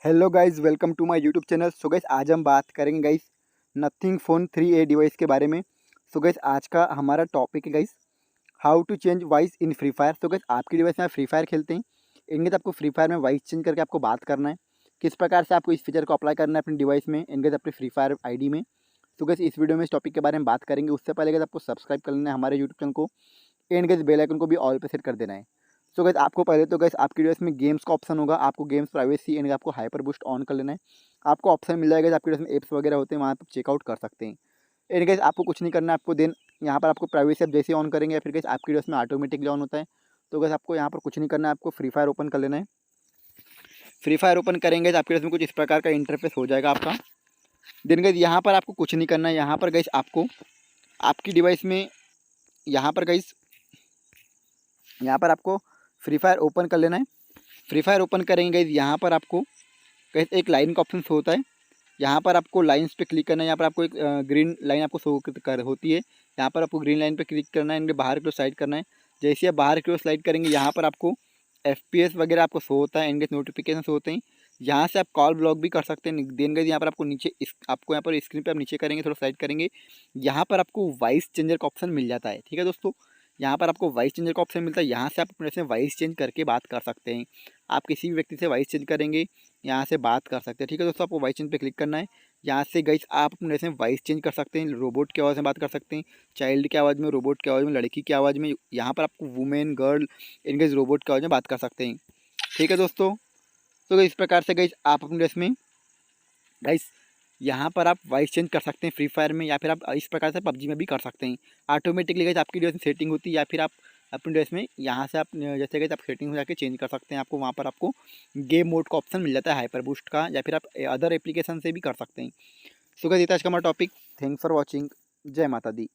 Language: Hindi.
Hello guys, welcome to my YouTube channel. So guys आज हम बात करेंगे guys nothing phone 3A device के बारे में। सो गाइज़ आज का हमारा टॉपिक है guys how to change voice in Free Fire. So guys आपकी डिवाइस में आप फ्री फायर खेलते हैं, इनके आपको फ्री फायर में वॉइस चेंज करके आपको बात करना है। किस प्रकार से आपको इस फीचर को अप्लाई करना है अपनी डिवाइस में, इनके अपनी फ्री फायर आईडी में। सो गाइज़ इस वीडियो में इस टॉपिक के बारे में बात करेंगे। उससे पहले गाइज़ आपको सब्सक्राइब कर लेना है हमारे यूट्यूब चैनल को, एंड गाइज़ बेल आइकन को भी ऑल पे सेट कर देना है। सो गाइज़ आपको पहले तो गाइज़ आपकी डिवाइस में गेम्स का ऑप्शन होगा, आपको गेम्स प्राइवेसी एंड आपको हाइपर बूस्ट ऑन कर लेना है। आपको ऑप्शन मिल जाएगा, आपके डिवाइस में ऐप्स वगैरह होते हैं, वहाँ पर चेकआउट कर सकते हैं। एंड गाइज़ आपको कुछ नहीं करना है, आपको देन यहाँ पर आपको प्राइवेसी आप जैसे ऑन करेंगे या फिर गाइज़ आपकी डिवाइस में ऑटोमेटिकली ऑन होता है। तो गाइज़ आपको यहाँ पर कुछ नहीं करना है, आपको फ्री फायर ओपन कर लेना है। फ्री फायर ओपन करेंगे तो आपके डिवाइस में कुछ इस प्रकार का इंटरफेस हो जाएगा आपका। देन गाइज़ यहाँ पर आपको कुछ नहीं करना है, यहाँ पर गाइज़ आपको आपकी डिवाइस में यहाँ पर गाइज़ यहाँ पर आपको फ्री फायर ओपन कर लेना है। फ्री फायर ओपन करेंगे गाइज़, यहाँ पर आपको गाइज़ एक लाइन का ऑप्शन होता है, यहाँ पर आपको लाइन्स पे क्लिक करना है। यहाँ पर आपको एक ग्रीन लाइन आपको शो कर होती है, यहाँ पर आपको ग्रीन लाइन पे क्लिक करना है, इनके बाहर की ओर स्लाइड करना है। जैसे आप बाहर की ओर स्लाइड करेंगे, यहाँ पर आपको FPS वगैरह आपको शो होता है, इनके नोटिफिकेशन होते हैं। यहाँ से आप कॉल ब्लॉक भी कर सकते हैं। देन गाइज़ यहाँ पर आपको नीचे आपको यहाँ पर स्क्रीन पे आप नीचे करेंगे, थोड़ा स्लाइड करेंगे, यहाँ पर आपको वॉइस चेंजर का ऑप्शन मिल जाता है। ठीक है दोस्तों, यहाँ पर आपको वॉइस चेंजर का ऑप्शन मिलता है, यहाँ से आप अपने से वॉइस चेंज करके बात कर सकते हैं। आप किसी भी व्यक्ति से वॉइस चेंज करेंगे, यहाँ से बात कर सकते हैं। ठीक है दोस्तों, आपको वॉइस चेंज पे क्लिक करना है। यहाँ से गाइस आप अपने से वॉइस चेंज कर सकते हैं, रोबोट की आवाज़ में बात कर सकते हैं, चाइल्ड की आवाज़ में, रोबोट की आवाज़ में, लड़की की आवाज़ में। यहाँ पर आपको वुमेन, गर्ल, इनके रोबोट की आवाज़ में बात कर सकते हैं। ठीक है दोस्तों, तो इस प्रकार से गाइस आप अपने ड्रेस में गाइस यहाँ पर आप वॉइस चेंज कर सकते हैं फ्री फायर में, या फिर आप इस प्रकार से पबजी में भी कर सकते हैं। ऑटोमेटिकली गाइस आपकी ड्रेस में सेटिंग होती है, या फिर आप अपनी ड्रेस में यहाँ से आप जैसे गाइस आप सेटिंग में जाके चेंज कर सकते हैं। आपको वहाँ पर आपको गेम मोड का ऑप्शन मिल जाता है, हाइपर बूस्ट का, या फिर आप अदर एप्लीकेशन से भी कर सकते हैं। सो गाइस ये था आज का हमारा टॉपिक। Thanks for watching. जय माता दी।